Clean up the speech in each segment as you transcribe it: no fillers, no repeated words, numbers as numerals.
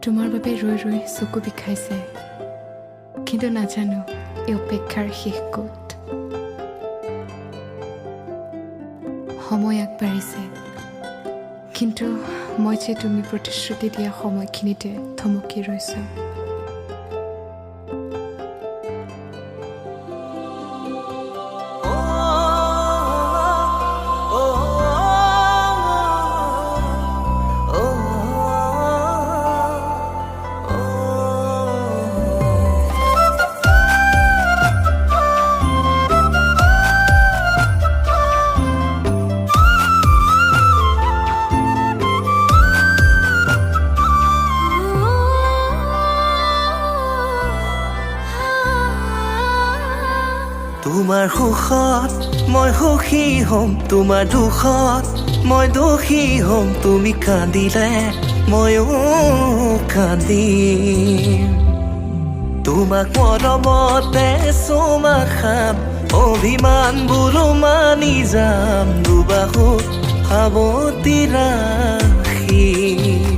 তোমাৰ বাবে ৰৈ ৰৈ চকু বিষাইছে, কিন্তু নাজানো এই অপেক্ষাৰ শেষ ক'ত। সময় আগবাঢ়িছে, কিন্তু মই যে তুমি প্ৰতিশ্ৰুতি দিয়া সময়খিনিতে থমকি ৰৈছোঁ। তোমাৰ সুখত মই সুখী হ'ম, তোমাৰ দুখত মই দোষী হ'ম। তুমি কান্দিলে ময়ো কান্দিম, তোমাক মৰমতে চুমা খাম, অভিমানবোৰো মানি যাম, দুবাহুত সাৱটি ৰাখিম।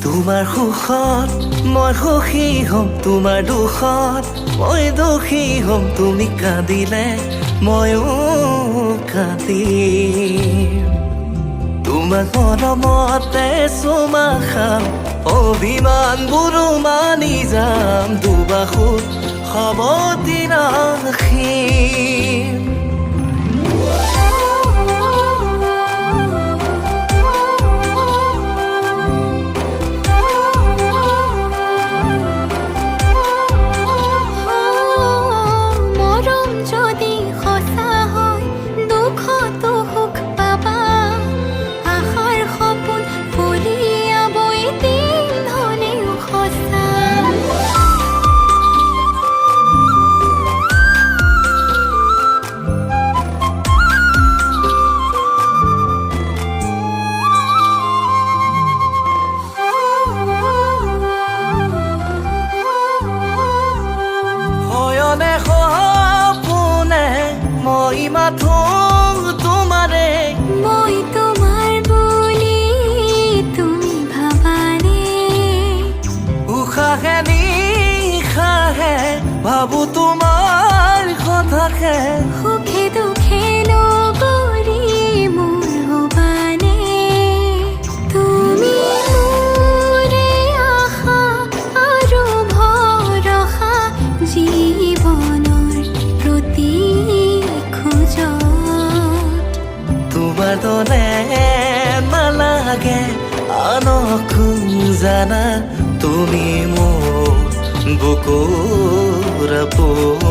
তোমাৰ সুখত মই সুখী হ'ম, তোমাৰ দুখত মই দোষী হ'ম। তুমি কান্দিলে ময়ো কান্দিম, তোমাক মৰমতে চুমা খাম, অভিমানবোৰো মানি যাম, দুবাহুত সাৱটি ৰাখিম। মই মাথো তোমাৰে, মই তোমাৰ বুলি তুমি ভাবানে? উশাহে নিশাহে ভাবো তোমাৰ কথাকে, সুখে দুখে নগৰি মোৰ হবানে? তুমি মোৰে আশা আৰু ভৰসা, জীৱনৰ প্ৰতি তোমাৰ দৰে নালাগে আনকো জানা, তুমি মোৰ বুকুৰ আপোন।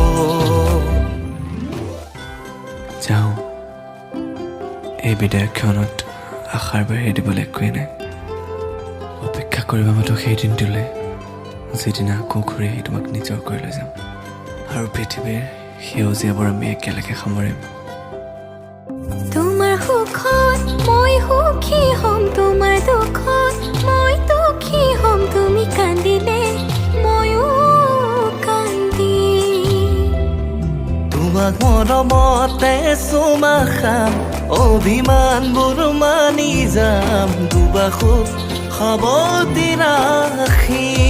যাওঁ, এই বিদায় ক্ষণত আশাৰ বাঢ়ি দিবলৈ একোৱেই নাই। অপেক্ষা কৰিবা মাথো সেই দিনটোলৈ, যিদিনা আকৌ ঘূৰি আহি তোমাক নিজৰ কৰি লৈ যাম, আৰু পৃথিৱীৰ সেউজীয়াবোৰ আমি একেলগে সামৰিম। তোমাৰ সুখত মই সুখী হ'ম, তোমাৰ দুখত মই দুখী হ'ম, তুমি কান্দিলে ময়ো কান্দিম, তোমাক মৰমতে চুমা খাম, অভিমানবোৰ মানি যাম, দুবাহুত সাৱটি ৰাখিম।